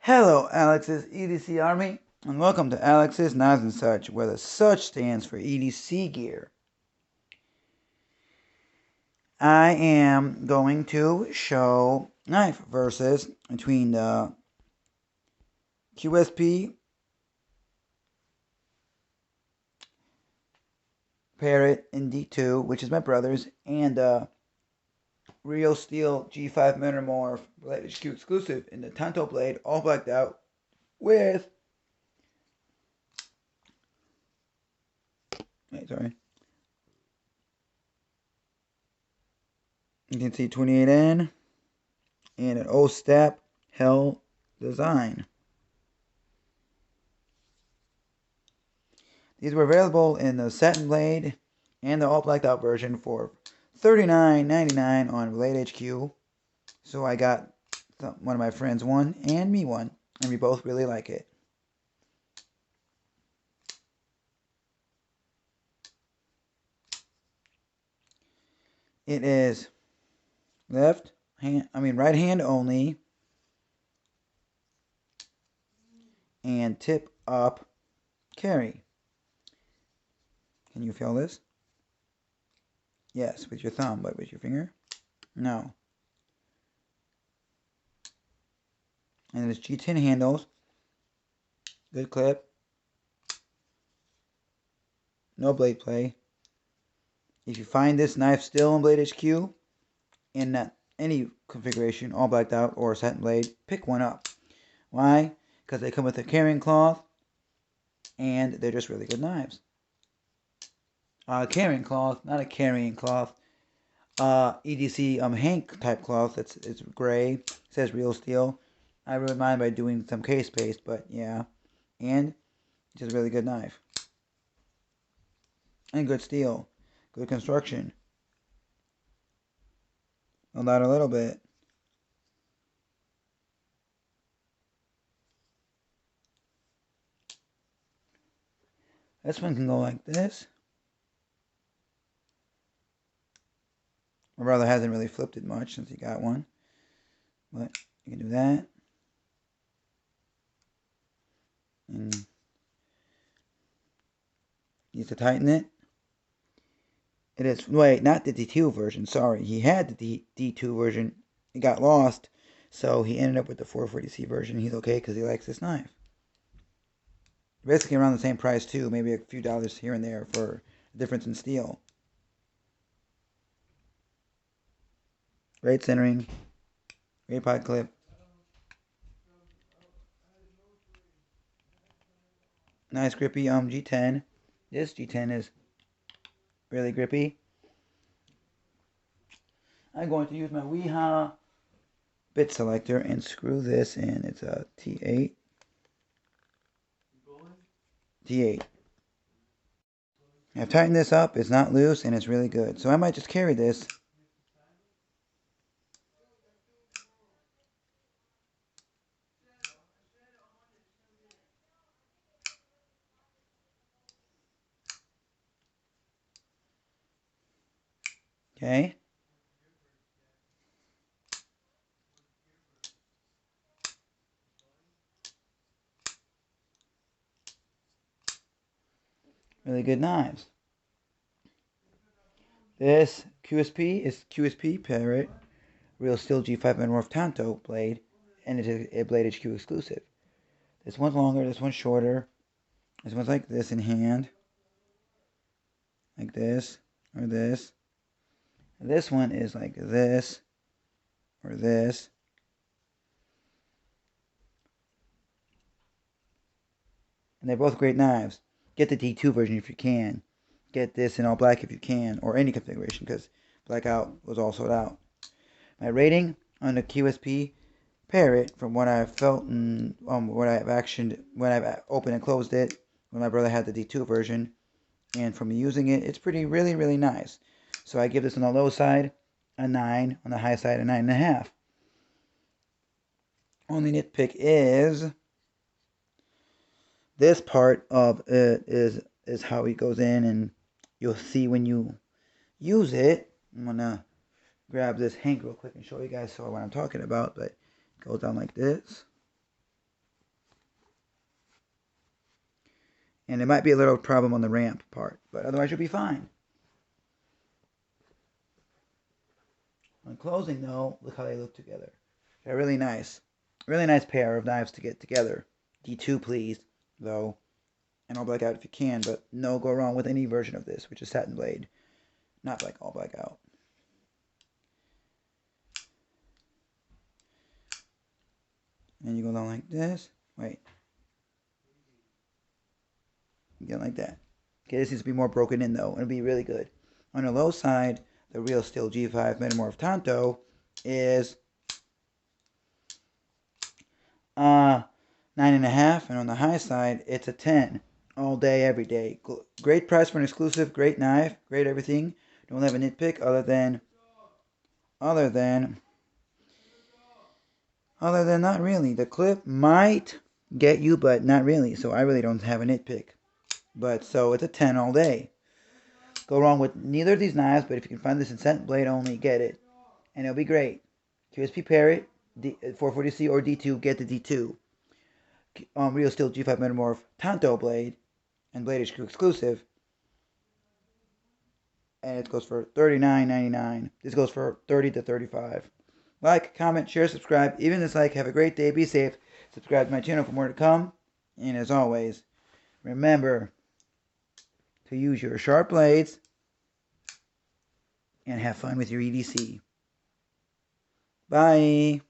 Hello, Alex's EDC Army, and welcome to Alex's Knives and Such, where the such stands for EDC gear. I am going to show knife versus between the QSP Parrot in D2, which is my brother's, and Real Steel G5 Metamorph BladeHQ exclusive in the Tanto blade, all blacked out, with you can see 28N and an O-Step Hell design. These were available in the satin blade and the all blacked out version for $39.99 on BladeHQ. So I got one of my friends one and me one, and we both really like it. It is right hand only, and tip up carry. Can you feel this? Yes, with your thumb, but with your finger? No. And it's G10 handles. Good clip. No blade play. If you find this knife still in BladeHQ, in any configuration, all blacked out or satin blade, pick one up. Why? Because they come with a carrying cloth, and they're just really good knives. Carrying cloth, not a carrying cloth. EDC Hank type cloth. It's gray. It says Real Steel. I really mind by doing some case paste, but yeah, and it's just a really good knife and good steel, good construction. Not a little bit. This one can go like this. My brother hasn't really flipped it much since he got one, but you can do that. And needs to tighten it. It is, wait, not the D2 version, sorry. He had the D2 version. It got lost, so he ended up with the 440C version. He's okay because he likes this knife. Basically around the same price too, maybe a few dollars here and there for a difference in steel. Great centering, great pod clip. Nice grippy G10. This G10 is really grippy. I'm going to use my Whay bit selector and screw this in. It's a T8. T8. I've tightened this up. It's not loose and it's really good. So I might just carry this. Okay. Really good knives. This QSP is QSP Parrot Real Steel G5 Metamorph Tanto blade, and it is a BladeHQ exclusive. This one's longer, this one's shorter. This one's like this in hand. Like this, or this. This one is like this, or this. And they're both great knives. Get the D2 version if you can. Get this in all black if you can, or any configuration, because blackout was all sold out. My rating on the QSP Parrot, from what I've felt and what I've actioned when I've opened and closed it, when my brother had the D2 version, and from using it, it's really, really nice. So I give this on the low side a 9, on the high side a 9.5. Only nitpick is this part of it is how it goes in, and you'll see when you use it. I'm gonna grab this hank real quick and show you guys what I'm talking about, but it goes down like this. And it might be a little problem on the ramp part, but otherwise you'll be fine. On closing though, look how they look together. They're really nice. Really nice pair of knives to get together. D2 please, though. And all black out if you can, but no go wrong with any version of this, which is satin blade. Not like all black out. And you go down like this. Wait. Get like that. Okay, this needs to be more broken in though. It'll be really good. On the low side, the real steel G5 Metamorph Tanto is 9.5, and on the high side, it's a 10. All day, every day. Great price for an exclusive, great knife, great everything. Don't have a nitpick other than not really. The clip might get you, but not really. So I really don't have a nitpick. But so it's a 10 all day. Go wrong with neither of these knives, but if you can find this in satin blade only, get it. And it'll be great. QSP Parrot, 440C or D2, get the D2. Real Steel G5 Metamorph Tanto blade and BladeHQ exclusive. And it goes for $39.99. This goes for $30 to $35. Like, comment, share, subscribe. Even dislike. Have a great day. Be safe. Subscribe to my channel for more to come. And as always, remember to use your sharp blades and have fun with your EDC. Bye.